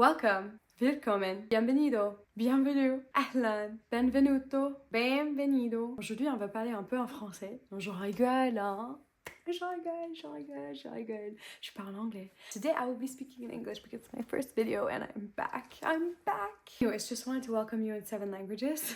Welcome, willkommen, bienvenido, bienvenue, ahlan, benvenuto, bienvenido. Aujourd'hui, on va parler un peu en français. Je rigole, hein? Je rigole. Je parle anglais. Today I will be speaking in English because it's my first video and I'm back. Anyways, just wanted to welcome you in 7 languages.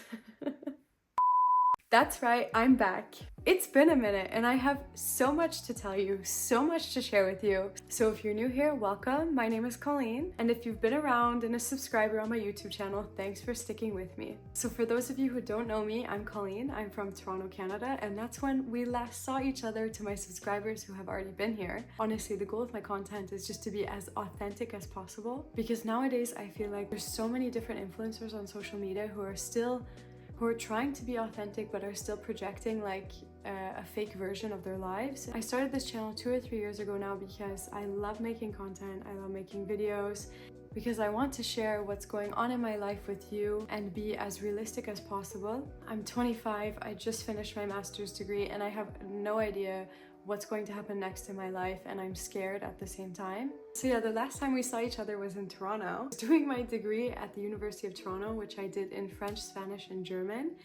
That's right, I'm back. It's been a minute and I have so much to tell you, so much to share with you. So if you're new here, welcome. My name is Colleen, and if you've been around and a subscriber on my YouTube channel, thanks for sticking with me. So for those of you who don't know me, I'm Colleen. I'm from Toronto, Canada, and that's when we last saw each other. To my subscribers who have already been here, honestly, the goal of my content is just to be as authentic as possible, because nowadays I feel like there's so many different influencers on social media who are trying to be authentic but are still projecting like a fake version of their lives. I started this channel 2 or 3 years ago now because I love making content, I love making videos, because I want to share what's going on in my life with you and be as realistic as possible. I'm 25, I just finished my master's degree and I have no idea what's going to happen next in my life, and I'm scared at the same time. So yeah, the last time we saw each other was in Toronto. I was doing my degree at the University of Toronto, which I did in French, Spanish, and German.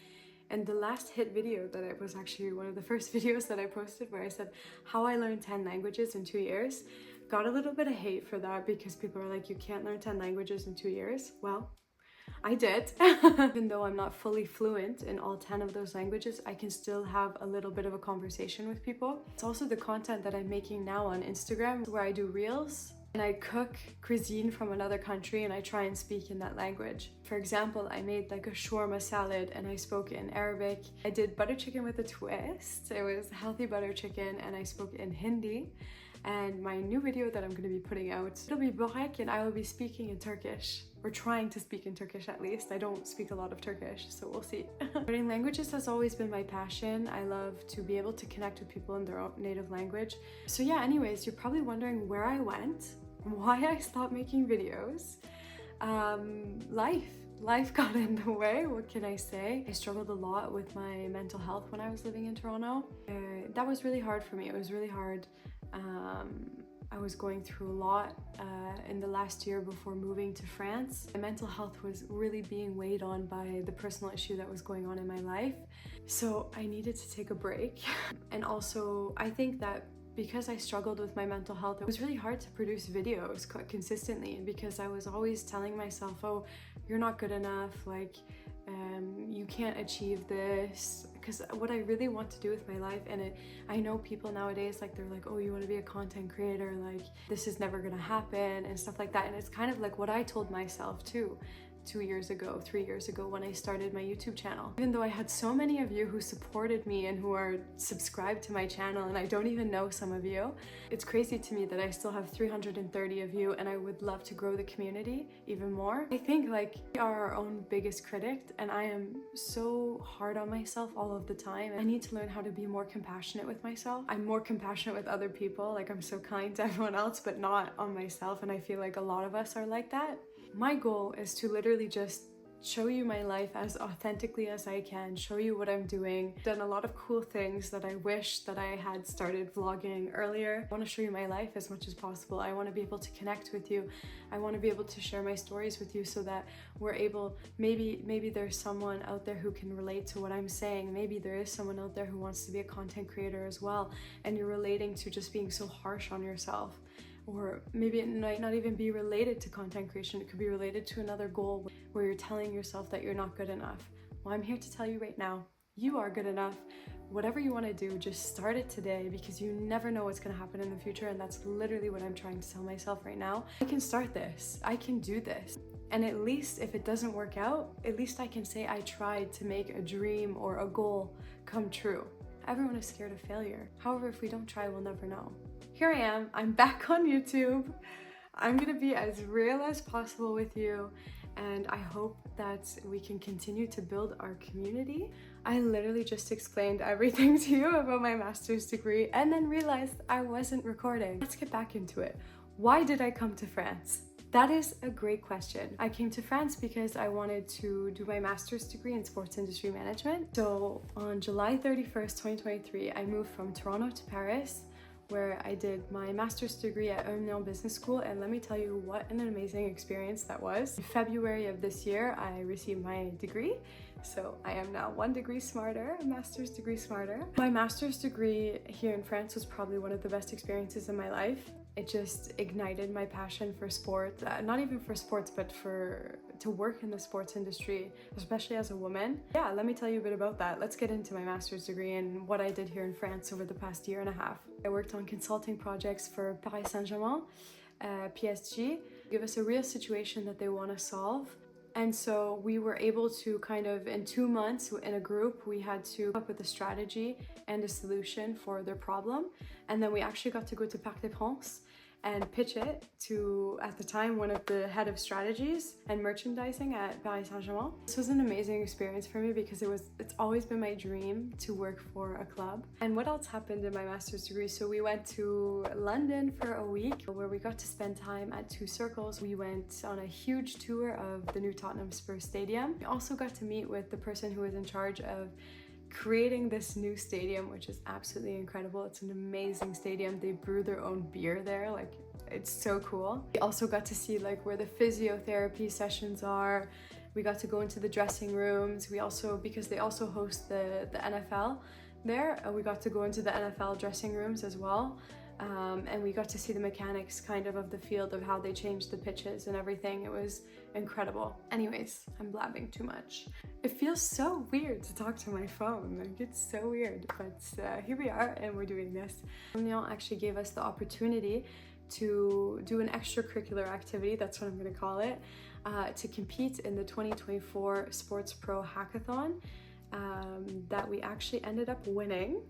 And the last hit video that it was actually one of the first videos that I posted, where I said how I learned 10 languages in 2 years. Got a little bit of hate for that because people are like, you can't learn 10 languages in 2 years. Well, I did. Even though I'm not fully fluent in all 10 of those languages, I can still have a little bit of a conversation with people. It's also the content that I'm making now on Instagram, where I do reels and I cook cuisine from another country and I try and speak in that language. For example, I made like a shawarma salad and I spoke in Arabic. I did butter chicken with a twist. It was healthy butter chicken and I spoke in Hindi. And my new video that I'm going to be putting out, it'll be Borek, and I will be speaking in Turkish. Or trying to speak in Turkish at least. I don't speak a lot of Turkish, so we'll see. Learning languages has always been my passion. I love to be able to connect with people in their own native language. So yeah, anyways, you're probably wondering where I went, why I stopped making videos. Life got in the way, what can I say? I struggled a lot with my mental health when I was living in Toronto. That was really hard for me. It was really hard. I was going through a lot in the last year before moving to France. My mental health was really being weighed on by the personal issue that was going on in my life. So I needed to take a break. And also, I think that because I struggled with my mental health, it was really hard to produce videos consistently, because I was always telling myself, oh, you're not good enough, like, you can't achieve this. Because what I really want to do with my life, and I know people nowadays, like, they're like, oh, you want to be a content creator, like, this is never gonna happen and stuff like that. And it's kind of like what I told myself too 2 years ago, 3 years ago, when I started my YouTube channel. Even though I had so many of you who supported me and who are subscribed to my channel, and I don't even know some of you, it's crazy to me that I still have 330 of you, and I would love to grow the community even more. I think, like, we are our own biggest critic, and I am so hard on myself all of the time. I need to learn how to be more compassionate with myself. I'm more compassionate with other people, like, I'm so kind to everyone else, but not on myself, and I feel like a lot of us are like that. My goal is to literally just show you my life as authentically as I can, show you what I'm doing. Done a lot of cool things that I wish that I had started vlogging earlier. I want to show you my life as much as possible. I want to be able to connect with you. I want to be able to share my stories with you so that we're able, maybe there's someone out there who can relate to what I'm saying. Maybe there is someone out there who wants to be a content creator as well, and you're relating to just being so harsh on yourself. Or maybe it might not even be related to content creation. It could be related to another goal where you're telling yourself that you're not good enough. Well, I'm here to tell you right now, you are good enough. Whatever you want to do, just start it today, because you never know what's going to happen in the future. And that's literally what I'm trying to tell myself right now. I can start this. I can do this. And at least if it doesn't work out, at least I can say I tried to make a dream or a goal come true. Everyone is scared of failure. However, if we don't try, we'll never know. Here I am, I'm back on YouTube. I'm gonna be as real as possible with you, and I hope that we can continue to build our community. I literally just explained everything to you about my master's degree and then realized I wasn't recording. Let's get back into it. Why did I come to France? That is a great question. I came to France because I wanted to do my master's degree in sports industry management. So on July 31st, 2023, I moved from Toronto to Paris, where I did my master's degree at Business School, and let me tell you what an amazing experience that was. In February of this year, I received my degree, so I am now 1 degree smarter, a master's degree smarter. My master's degree here in France was probably one of the best experiences in my life. It just ignited my passion for sport, not even for sports, but to work in the sports industry, especially as a woman. Yeah, let me tell you a bit about that. Let's get into my master's degree and what I did here in France over the past year and a half. I worked on consulting projects for Paris Saint-Germain, PSG, give us a real situation that they want to solve. And so we were able to kind of, in 2 months in a group, we had to come up with a strategy and a solution for their problem. And then we actually got to go to Parc des Princes and pitch it to, at the time, one of the head of strategies and merchandising at Paris Saint-Germain. This was an amazing experience for me because it's always been my dream to work for a club. And what else happened in my master's degree? So we went to London for a week where we got to spend time at 2 Circles. We went on a huge tour of the new Tottenham Spurs Stadium. We also got to meet with the person who was in charge of creating this new stadium, which is absolutely incredible. It's an amazing stadium. They brew their own beer there, like it's so cool. We also got to see like where the physiotherapy sessions are. We got to go into the dressing rooms. We also, because they also host the NFL there, we got to go into the NFL dressing rooms as well. And we got to see the mechanics kind of the field, of how they changed the pitches and everything. It was incredible. Anyways, I'm blabbing too much. It feels so weird to talk to my phone. Like, it's so weird, but here we are and we're doing this. Lyon actually gave us the opportunity to do an extracurricular activity, that's what I'm gonna call it, to compete in the 2024 Sports Pro Hackathon. That we actually ended up winning.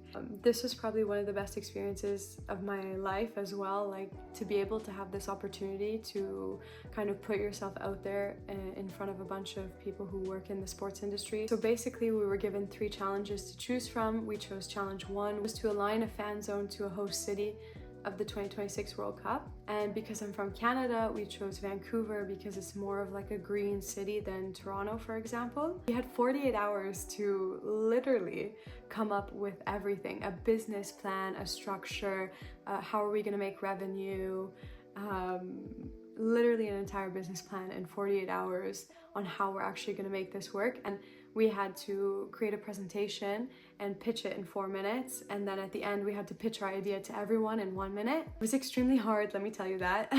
This was probably one of the best experiences of my life as well, like to be able to have this opportunity to kind of put yourself out there in front of a bunch of people who work in the sports industry. So basically we were given 3 challenges to choose from. We chose challenge 1, was to align a fan zone to a host city of the 2026 World Cup. And because I'm from Canada, we chose Vancouver because it's more of like a green city than Toronto, for example. We had 48 hours to literally come up with everything, a business plan, a structure, how are we gonna make revenue, literally an entire business plan in 48 hours on how we're actually gonna make this work. And we had to create a presentation and pitch it in 4 minutes. And then at the end, we had to pitch our idea to everyone in 1 minute. It was extremely hard, let me tell you that.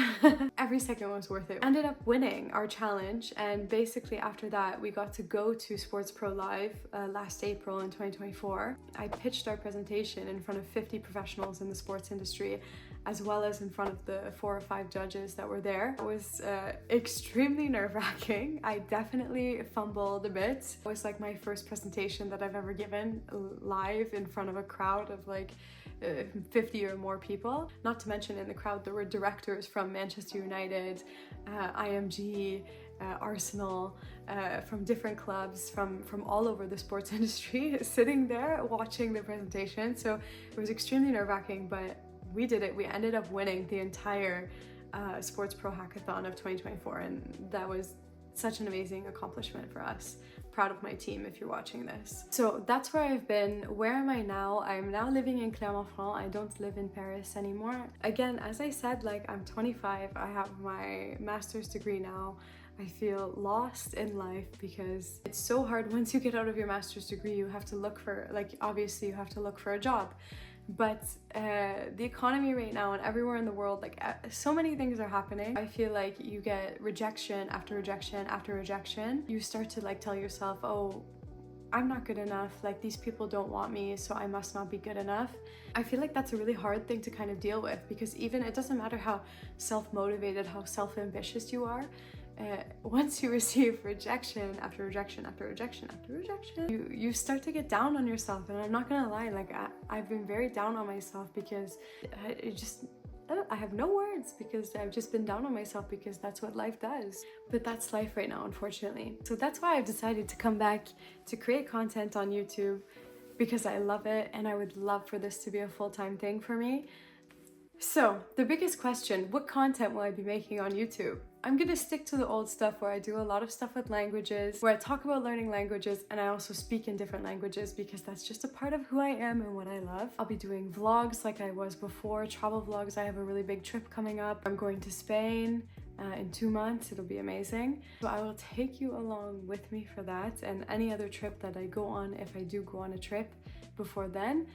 Every second was worth it. Ended up winning our challenge. And basically after that, we got to go to Sports Pro Live last April in 2024. I pitched our presentation in front of 50 professionals in the sports industry, as well as in front of the 4 or 5 judges that were there. It was extremely nerve-wracking. I definitely fumbled a bit. It was like my first presentation that I've ever given live in front of a crowd of like 50 or more people. Not to mention in the crowd there were directors from Manchester United, IMG, Arsenal, from different clubs from all over the sports industry sitting there watching the presentation. So it was extremely nerve-wracking, but we did it. We ended up winning the entire Sports Pro Hackathon of 2024, and that was such an amazing accomplishment for us. Proud of my team if you're watching this. So that's where I've been. Where am I now? I'm now living in Clermont-Ferrand. I don't live in Paris anymore. Again, as I said, like I'm 25. I have my master's degree now. I feel lost in life because it's so hard. Once you get out of your master's degree, you have to look for, like, obviously you have to look for a job. But the economy right now and everywhere in the world, like so many things are happening. I feel like you get rejection after rejection after rejection. You start to like tell yourself, oh, I'm not good enough, like these people don't want me, so I must not be good enough. I feel like that's a really hard thing to kind of deal with, because even it doesn't matter how self-motivated, how self-ambitious you are, once you receive rejection after rejection after rejection after rejection, you start to get down on yourself. And I'm not gonna lie, like I've been very down on myself because I have no words, because I've just been down on myself, because that's what life does. But that's life right now, unfortunately. So that's why I've decided to come back to create content on YouTube, because I love it and I would love for this to be a full-time thing for me. So the biggest question, what content will I be making on YouTube? I'm gonna stick to the old stuff where I do a lot of stuff with languages, where I talk about learning languages, and I also speak in different languages because that's just a part of who I am and what I love. I'll be doing vlogs like I was before, travel vlogs. I have a really big trip coming up. I'm going to Spain in 2 months. It'll be amazing. So I will take you along with me for that and any other trip that I go on if I do go on a trip before then.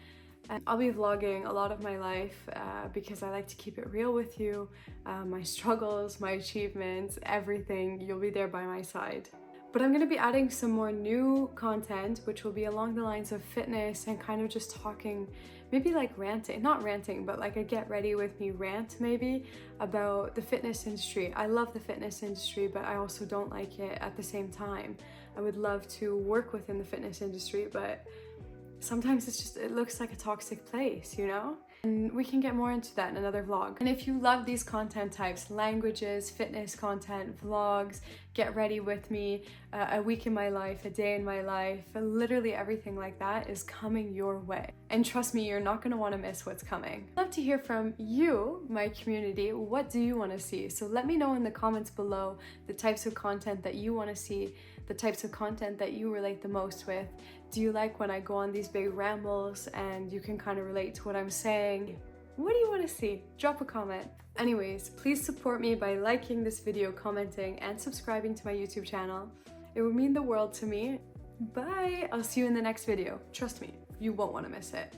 And I'll be vlogging a lot of my life because I like to keep it real with you. My struggles, my achievements, everything, you'll be there by my side. But I'm gonna be adding some more new content, which will be along the lines of fitness and kind of just talking, maybe like ranting, not ranting, but like a get ready with me rant maybe about the fitness industry. I love the fitness industry, but I also don't like it at the same time. I would love to work within the fitness industry, but sometimes it looks like a toxic place, you know? And we can get more into that in another vlog. And if you love these content types, languages, fitness content, vlogs, get ready with me, a week in my life, a day in my life, literally everything like that is coming your way. And trust me, you're not gonna wanna miss what's coming. I'd love to hear from you, my community. What do you wanna see? So let me know in the comments below the types of content that you wanna see, the types of content that you relate the most with. Do you like when I go on these big rambles and you can kind of relate to what I'm saying? What do you want to see? Drop a comment. Anyways, please support me by liking this video, commenting, and subscribing to my YouTube channel. It would mean the world to me. Bye! I'll see you in the next video. Trust me, you won't want to miss it.